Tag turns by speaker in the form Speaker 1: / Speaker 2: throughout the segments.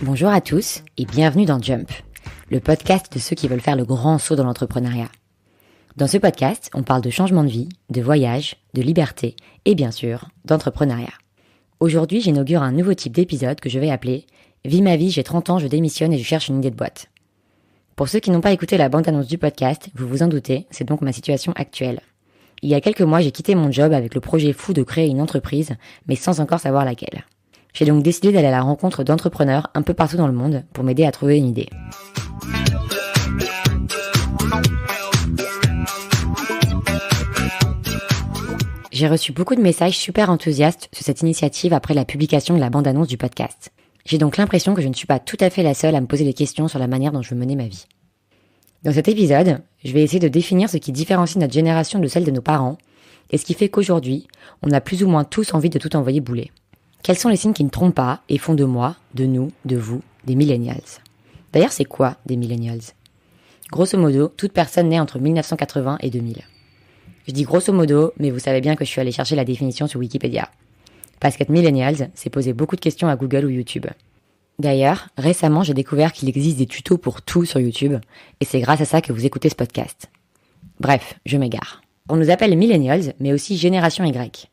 Speaker 1: Bonjour à tous et bienvenue dans Jump, le podcast de ceux qui veulent faire le grand saut dans l'entrepreneuriat. Dans ce podcast, on parle de changement de vie, de voyage, de liberté et bien sûr, d'entrepreneuriat. Aujourd'hui, j'inaugure un nouveau type d'épisode que je vais appeler « Vis ma vie, j'ai 30 ans, je démissionne et je cherche une idée de boîte ». Pour ceux qui n'ont pas écouté la bande-annonce du podcast, vous vous en doutez, c'est donc ma situation actuelle. Il y a quelques mois, j'ai quitté mon job avec le projet fou de créer une entreprise, mais sans encore savoir laquelle. J'ai donc décidé d'aller à la rencontre d'entrepreneurs un peu partout dans le monde pour m'aider à trouver une idée. J'ai reçu beaucoup de messages super enthousiastes sur cette initiative après la publication de la bande-annonce du podcast. J'ai donc l'impression que je ne suis pas tout à fait la seule à me poser des questions sur la manière dont je veux mener ma vie. Dans cet épisode, je vais essayer de définir ce qui différencie notre génération de celle de nos parents et ce qui fait qu'aujourd'hui, on a plus ou moins tous envie de tout envoyer bouler. Quels sont les signes qui ne trompent pas et font de moi, de nous, de vous, des millennials? D'ailleurs, c'est quoi des millennials? Grosso modo, toute personne née entre 1980 et 2000. Je dis grosso modo, mais vous savez bien que je suis allée chercher la définition sur Wikipédia. Parce qu'être millennials, c'est poser beaucoup de questions à Google ou YouTube. D'ailleurs, récemment, j'ai découvert qu'il existe des tutos pour tout sur YouTube, et c'est grâce à ça que vous écoutez ce podcast. Bref, je m'égare. On nous appelle millennials, mais aussi génération Y.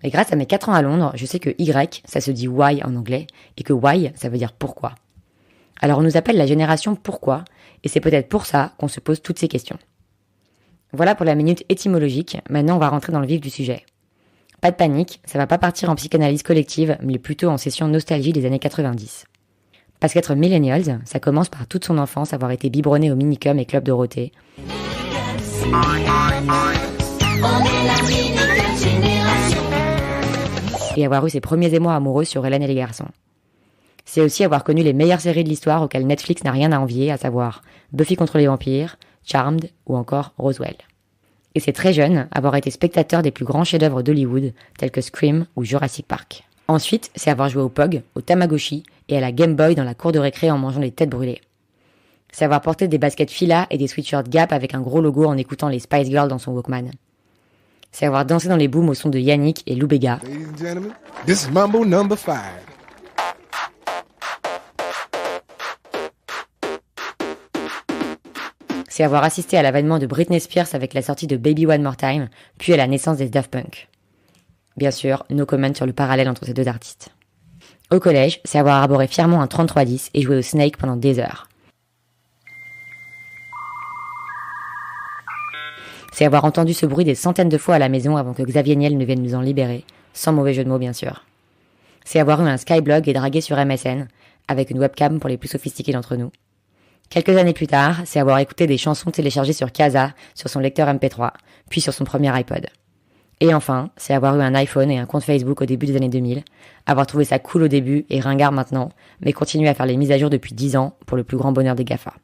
Speaker 1: Et grâce à mes 4 ans à Londres, je sais que Y, ça se dit why en anglais, et que why, ça veut dire pourquoi. Alors on nous appelle la génération pourquoi, et c'est peut-être pour ça qu'on se pose toutes ces questions. Voilà pour la minute étymologique, maintenant on va rentrer dans le vif du sujet. Pas de panique, ça va pas partir en psychanalyse collective, mais plutôt en session nostalgie des années 90. Parce qu'être millennials, ça commence par toute son enfance avoir été biberonné au Minicum et Club Dorothée. Et avoir eu ses premiers émois amoureux sur Hélène et les garçons. C'est aussi avoir connu les meilleures séries de l'histoire auxquelles Netflix n'a rien à envier, à savoir Buffy contre les vampires, Charmed ou encore Roswell. Et c'est très jeune avoir été spectateur des plus grands chefs-d'œuvre d'Hollywood, tels que Scream ou Jurassic Park. Ensuite, c'est avoir joué au Pog, au Tamagotchi et à la Game Boy dans la cour de récré en mangeant des têtes brûlées. C'est avoir porté des baskets Fila et des sweatshirts Gap avec un gros logo en écoutant les Spice Girls dans son Walkman. C'est avoir dansé dans les booms au son de Yannick et Lou Bega.
Speaker 2: Ladies and gentlemen, this is Mambo number 5.
Speaker 1: C'est avoir assisté à l'avènement de Britney Spears avec la sortie de Baby One More Time, puis à la naissance des Daft Punk. Bien sûr, no comment sur le parallèle entre ces deux artistes. Au collège, c'est avoir arboré fièrement un 3310 et joué au Snake pendant des heures. C'est avoir entendu ce bruit des centaines de fois à la maison avant que Xavier Niel ne vienne nous en libérer, sans mauvais jeu de mots bien sûr. C'est avoir eu un Skyblog et dragué sur MSN, avec une webcam pour les plus sophistiqués d'entre nous. Quelques années plus tard, c'est avoir écouté des chansons téléchargées sur Kazaa, sur son lecteur MP3, puis sur son premier iPod. Et enfin, c'est avoir eu un iPhone et un compte Facebook au début des années 2000, avoir trouvé ça cool au début et ringard maintenant, mais continuer à faire les mises à jour depuis 10 ans pour le plus grand bonheur des GAFA.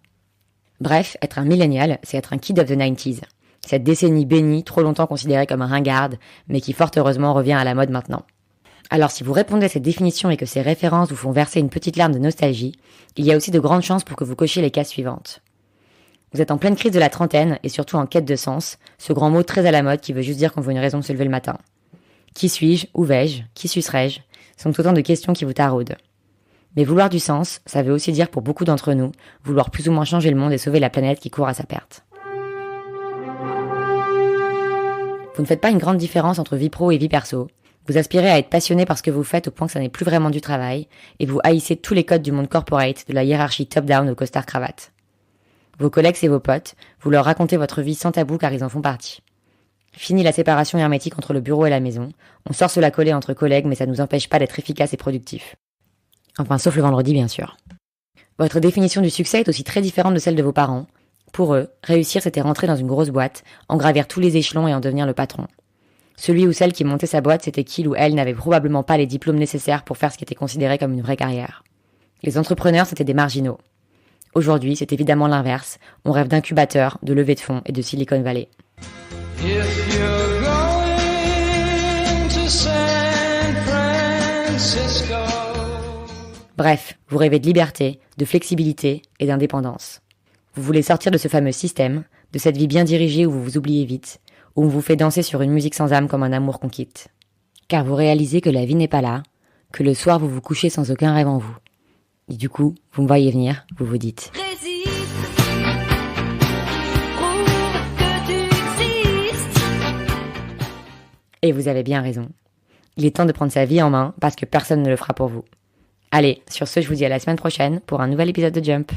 Speaker 1: Bref, être un millennial, c'est être un kid of the 90s. Cette décennie bénie, trop longtemps considérée comme un ringard, mais qui fort heureusement revient à la mode maintenant. Alors si vous répondez à cette définition et que ces références vous font verser une petite larme de nostalgie, il y a aussi de grandes chances pour que vous cochiez les cases suivantes. Vous êtes en pleine crise de la trentaine et surtout en quête de sens, ce grand mot très à la mode qui veut juste dire qu'on veut une raison de se lever le matin. Qui suis-je? Où vais-je? Qui sucerai-je? Sont autant de questions qui vous taraudent. Mais vouloir du sens, ça veut aussi dire pour beaucoup d'entre nous, vouloir plus ou moins changer le monde et sauver la planète qui court à sa perte. Vous ne faites pas une grande différence entre vie pro et vie perso. Vous aspirez à être passionné par ce que vous faites au point que ça n'est plus vraiment du travail, et vous haïssez tous les codes du monde corporate, de la hiérarchie top-down au costard-cravate. Vos collègues et vos potes, vous leur racontez votre vie sans tabou car ils en font partie. Fini la séparation hermétique entre le bureau et la maison, on sort se la coller entre collègues mais ça ne nous empêche pas d'être efficace et productif. Enfin, sauf le vendredi bien sûr. Votre définition du succès est aussi très différente de celle de vos parents. Pour eux, réussir c'était rentrer dans une grosse boîte, en gravir tous les échelons et en devenir le patron. Celui ou celle qui montait sa boîte, c'était qu'il ou elle n'avait probablement pas les diplômes nécessaires pour faire ce qui était considéré comme une vraie carrière. Les entrepreneurs, c'était des marginaux. Aujourd'hui, c'est évidemment l'inverse. On rêve d'incubateurs, de levées de fonds et de Silicon Valley. Bref, vous rêvez de liberté, de flexibilité et d'indépendance. Vous voulez sortir de ce fameux système, de cette vie bien dirigée où vous vous oubliez vite, où on vous fait danser sur une musique sans âme comme un amour qu'on quitte. Car vous réalisez que la vie n'est pas là, que le soir vous vous couchez sans aucun rêve en vous. Et du coup, vous me voyez venir, vous vous dites
Speaker 3: Résiste, prouve que tu existes.
Speaker 1: Et vous avez bien raison. Il est temps de prendre sa vie en main parce que personne ne le fera pour vous. Allez, sur ce, je vous dis à la semaine prochaine pour un nouvel épisode de Jump.